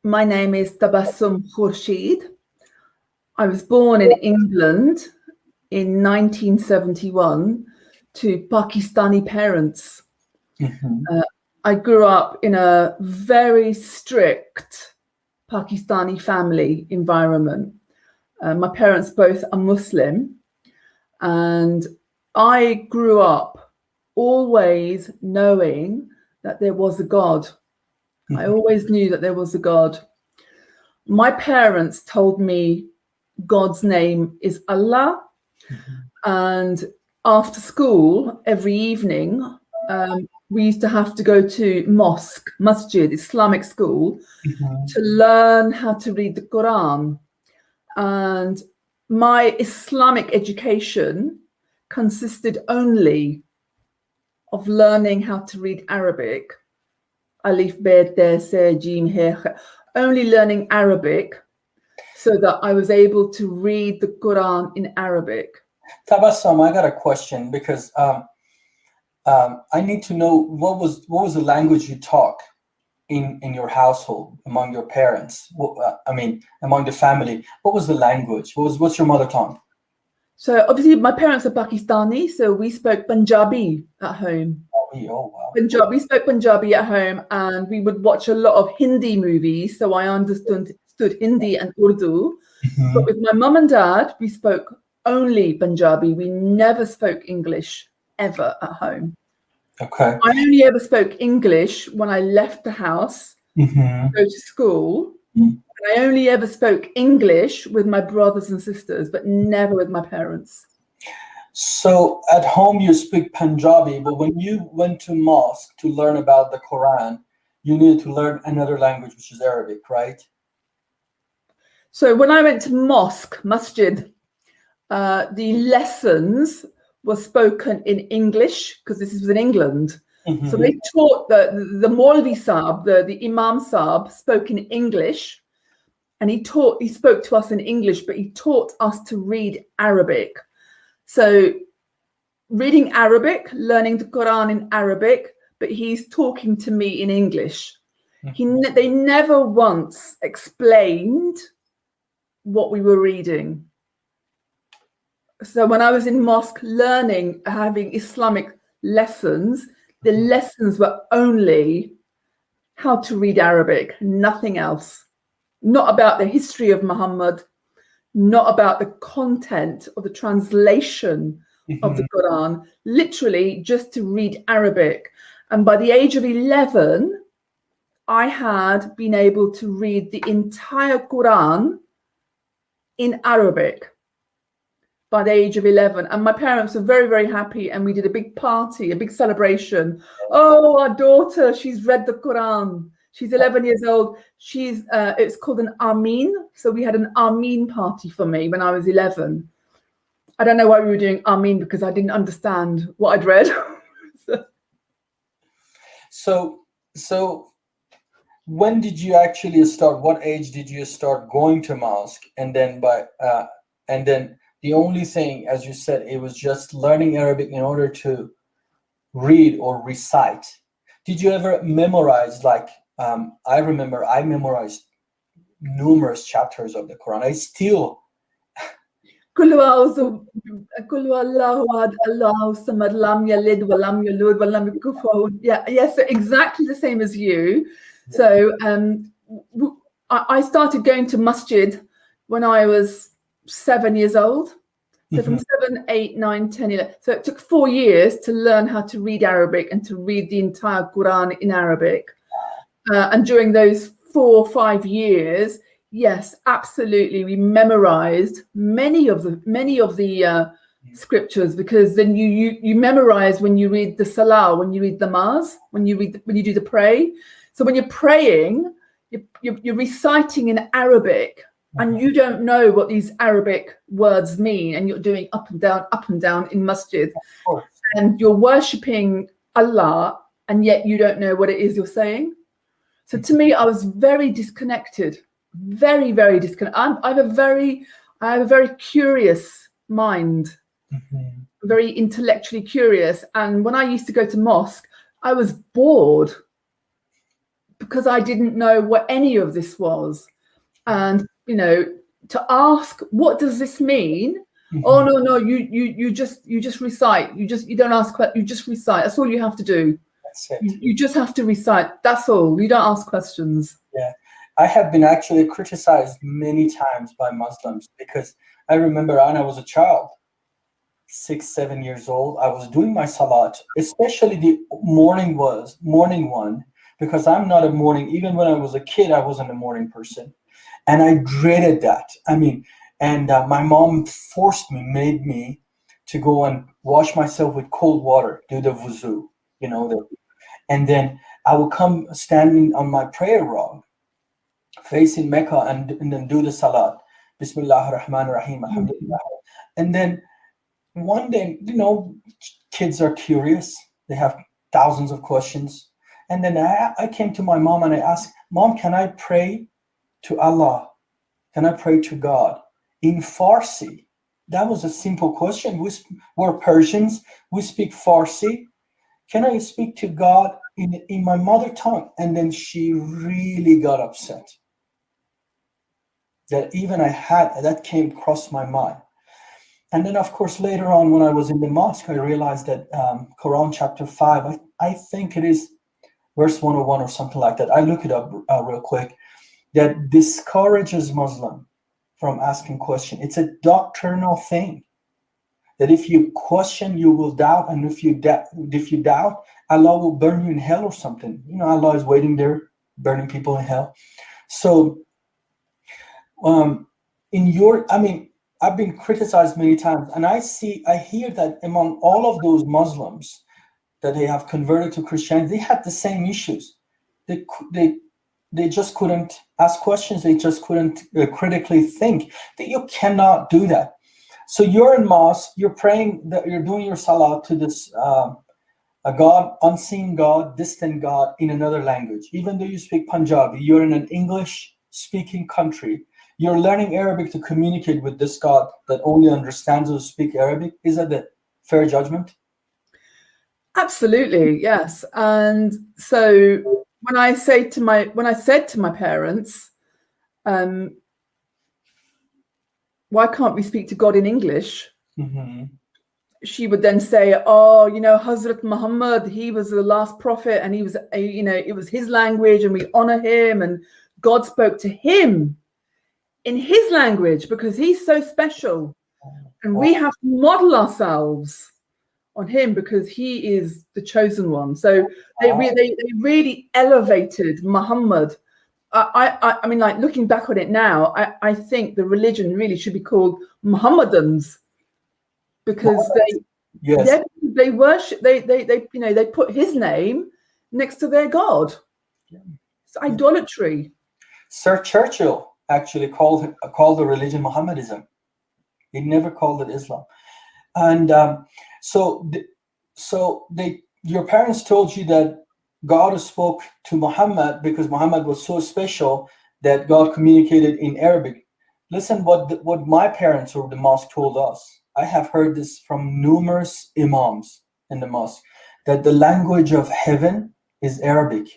My name is Tabasim Khursheed. I was born in England in 1971 to Pakistani parents. I grew up in a very strict Pakistani family environment. My parents both are Muslim, and I grew up always knowing that there was a God. I always knew that there was a God. My parents told me God's name is Allah, and after school every evening we used to have to go to masjid, Islamic school, to learn how to read the Quran. And my Islamic education consisted only of learning how to read Arabic. Alif, Bet, Te, Se, Jim, He, only learning Arabic so that I was able to read the Quran in Arabic. Tabassum, I got a question because I need to know what was the language you talk in your household among your parents. Among the family. What was the language? What's your mother tongue? So obviously my parents are Pakistani, so we spoke Punjabi at home. Oh wow. We spoke Punjabi at home, and we would watch a lot of Hindi movies, so I understood Hindi and Urdu. But with my mum and dad, we spoke only Punjabi. We never spoke English ever at home. Okay. I only ever spoke English when I left the house to go to school. And I only ever spoke English with my brothers and sisters, but never with my parents. So at home you speak Punjabi, but when you went to mosque to learn about the Quran, you needed to learn another language, which is Arabic, right? So when I went to masjid, the lessons were spoken in English, because this was in England. So they taught the Maulvi Sahab, the Imam Sahab, spoke in English, and he spoke to us in English, but he taught us to read Arabic. So reading Arabic, learning the Quran in Arabic, but he's talking to me in English. They never once explained what we were reading. So when I was in mosque learning, having Islamic lessons, the lessons were only how to read Arabic, nothing else. Not about the history of Muhammad, not about the content or the translation of the Quran, literally just to read Arabic. And by the age of 11, I had been able to read the entire Quran in Arabic by the age of 11. And my parents were very, very happy. And we did a big party, a big celebration. Oh, our daughter, she's read the Quran. She's 11 years old. It's called an Ameen. So we had an Ameen party for me when I was 11. I don't know why we were doing Ameen, because I didn't understand what I'd read. So when did you actually start? What age did you start going to mosque? And then the only thing, as you said, it was just learning Arabic in order to read or recite. Did you ever memorize, like, I remember I memorized numerous chapters of the Quran. I still Yes, exactly the same as you. So I started going to masjid when I was 7 years old. So from 7, 8, 9, 10, 11. So it took 4 years to learn how to read Arabic and to read the entire Quran in Arabic. And during those 4 or 5 years, yes, absolutely, we memorized many of the scriptures, because then you memorize when you read the salah, when you read the namaz, when you do the pray. So when you're praying, you're reciting in Arabic, and you don't know what these Arabic words mean, and you're doing up and down in masjid, and you're worshipping Allah, and yet you don't know what it is you're saying. So to me, I was very disconnected, very, very disconnected. I have a very curious mind, very intellectually curious. And when I used to go to mosque, I was bored. because I didn't know what any of this was. And, to ask, what does this mean? Oh, no, you just recite. You don't ask questions, you just recite. That's all you have to do. That's it. You just have to recite. That's all. You don't ask questions. Yeah. I have been actually criticized many times by Muslims because I remember when I was a child, 6-7 years old, I was doing my salat, especially the morning one, because I'm not a morning, even when I was a kid, I wasn't a morning person. And I dreaded that. My mom made me to go and wash myself with cold water, do the wuzu, and then I would come standing on my prayer rug, facing Mecca, and then do the salat. Bismillah ar-Rahman ar-Rahim, alhamdulillah. And then one day, kids are curious. They have thousands of questions. And then I came to my mom and I asked, Mom, can I pray to Allah? Can I pray to God in Farsi? That was a simple question. We're Persians. We speak Farsi. Can I speak to God in my mother tongue? And then she really got upset. That even that came across my mind. And then, of course, later on when I was in the mosque, I realized that Quran chapter 5, I think it is verse 101 or something like that. I look it up real quick. That discourages Muslim from asking questions. It's a doctrinal thing. That if you question, you will doubt, and if you doubt, Allah will burn you in hell or something. Allah is waiting there, burning people in hell. So, I've been criticized many times, and I hear that among all of those Muslims that they have converted to Christianity, they had the same issues. They just couldn't ask questions. They just couldn't critically think. That you cannot do that. So you're in mosque, you're praying, that you're doing your salah to this a God, unseen God, distant God in another language. Even though you speak Punjabi, you're in an English-speaking country. You're learning Arabic to communicate with this God that only understands or speaks Arabic. Is that a fair judgment? Absolutely, yes. And so when I said to my parents, why can't we speak to God in English? Mm-hmm. She would then say, oh, Hazrat Muhammad, he was the last prophet, and he was, it was his language, and we honor him, and God spoke to him in his language because he's so special, and we have to model ourselves on him because he is the chosen one. So they really elevated Muhammad. I mean, like, looking back on it now, I think the religion really should be called Muhammadans, because they worship, they put his name next to their God. It's idolatry. Sir Churchill actually called the religion Mohammedanism. He never called it Islam. And your parents told you that God spoke to Muhammad because Muhammad was so special that God communicated in Arabic. Listen, what my parents or the mosque told us. I have heard this from numerous imams in the mosque, that the language of heaven is Arabic.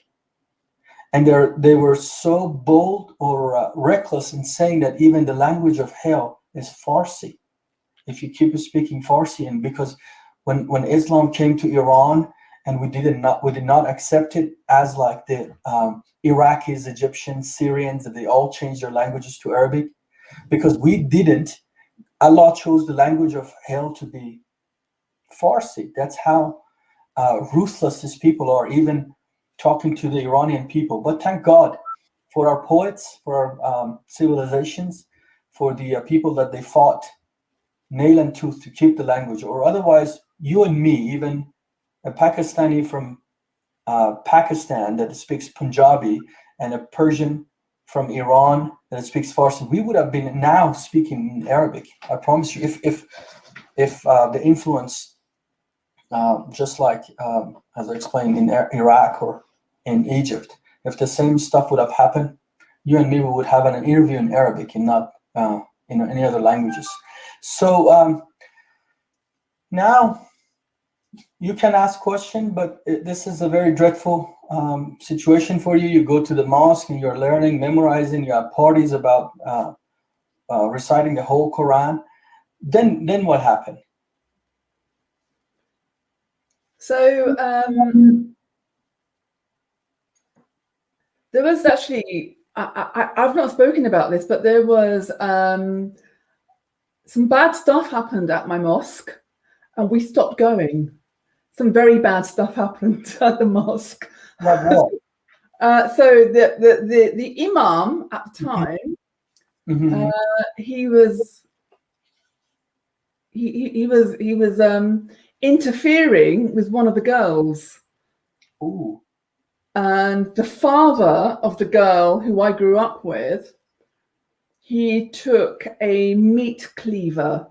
And they were so bold or reckless in saying that even the language of hell is Farsi. If you keep speaking Farsi, and because when Islam came to Iran, and we did not accept it as like the Iraqis, Egyptians, Syrians, that they all changed their languages to Arabic, because we didn't. Allah chose the language of hell to be Farsi. That's how ruthless these people are, even talking to the Iranian people. But thank God for our poets, for our civilizations, for the people that they fought nail and tooth to keep the language. Or otherwise, you and me, even a Pakistani from Pakistan that speaks Punjabi, and a Persian from Iran that speaks Farsi, we would have been now speaking Arabic. I promise you, if the influence, just like as I explained in Iraq or in Egypt, if the same stuff would have happened, you and me would have an interview in Arabic and not in any other languages. So now you can ask questions, but this is a very dreadful situation for you? You go to the mosque and you're learning, memorizing. You have parties about reciting the whole Quran. Then what happened? So there was actually, I've not spoken about this, but there was some bad stuff happened at my mosque, and we stopped going. Some very bad stuff happened at the mosque. Like what? So the imam at the time, he was interfering with one of the girls. Ooh. And the father of the girl who I grew up with, he took a meat cleaver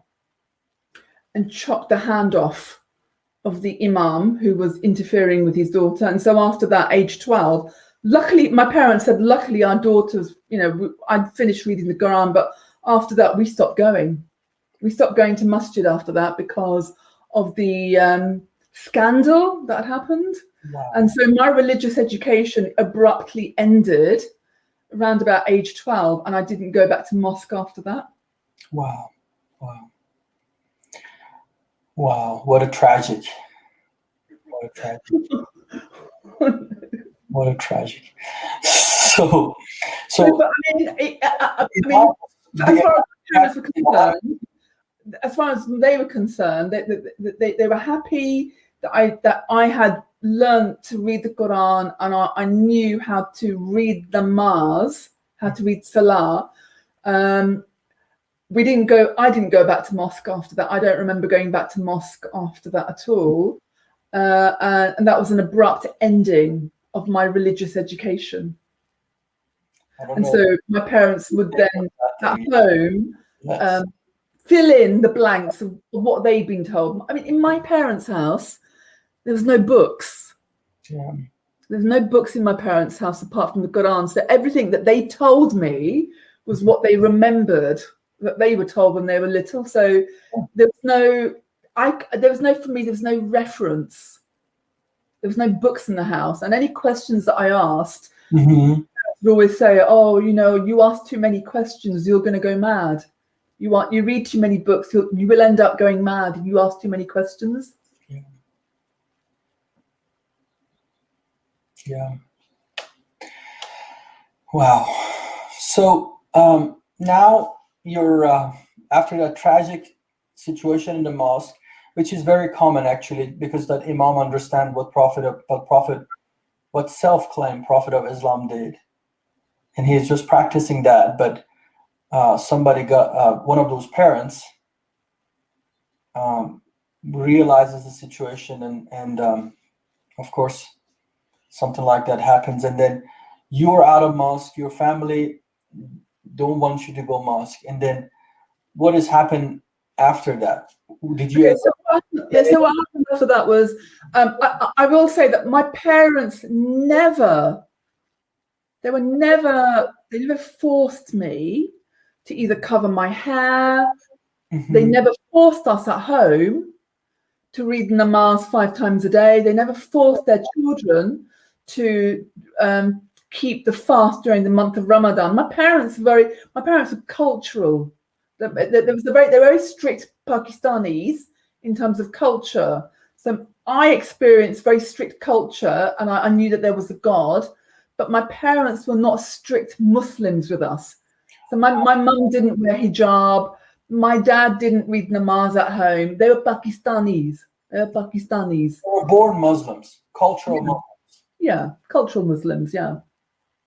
and chopped the hand off of the imam who was interfering with his daughter. And so after that, age 12, luckily, my parents said, luckily our daughters, I'd finished reading the Quran, but after that, we stopped going. We stopped going to masjid after that because of the scandal that happened. Wow. And so my religious education abruptly ended around about age 12, and I didn't go back to mosque after that. Wow. What a tragic. What a tragic. So but I mean, as far as they were concerned, they were happy that I had learned to read the Quran, and I knew how to read namaz, how to read salah. I didn't go back to mosque after that. I don't remember going back to mosque after that at all. And that was an abrupt ending of my religious education. And so my parents would then at home fill in the blanks of what they'd been told. I mean, in my parents' house, there was no books. Yeah. There's no books in my parents' house apart from the Quran. So everything that they told me was what they remembered that they were told when they were little. So there was no reference. There was no books in the house. And any questions that I asked, I would always say, oh, you ask too many questions, you're going to go mad. You read too many books, you will end up going mad if you ask too many questions. Yeah. Wow. So now you're after that tragic situation in the mosque, which is very common actually, because that imam understand what self-claimed Prophet of Islam did, and he's just practicing that. But somebody got one of those parents realizes the situation, and of course something like that happens, and then you're out of mosque, your family don't want you to go mosque, and then what has happened after that? Did you? So what happened after that was, I will say that my parents never forced me to either cover my hair. They never forced us at home to read namaz 5 times a day. They never forced their children to keep the fast during the month of Ramadan. My parents were cultural. They were very strict Pakistanis in terms of culture. So I experienced very strict culture, and I knew that there was a God, but my parents were not strict Muslims with us. So my mum didn't wear hijab. My dad didn't read namaz at home. They were Pakistanis. They were born Muslims, cultural Muslims. Yeah, cultural Muslims, yeah.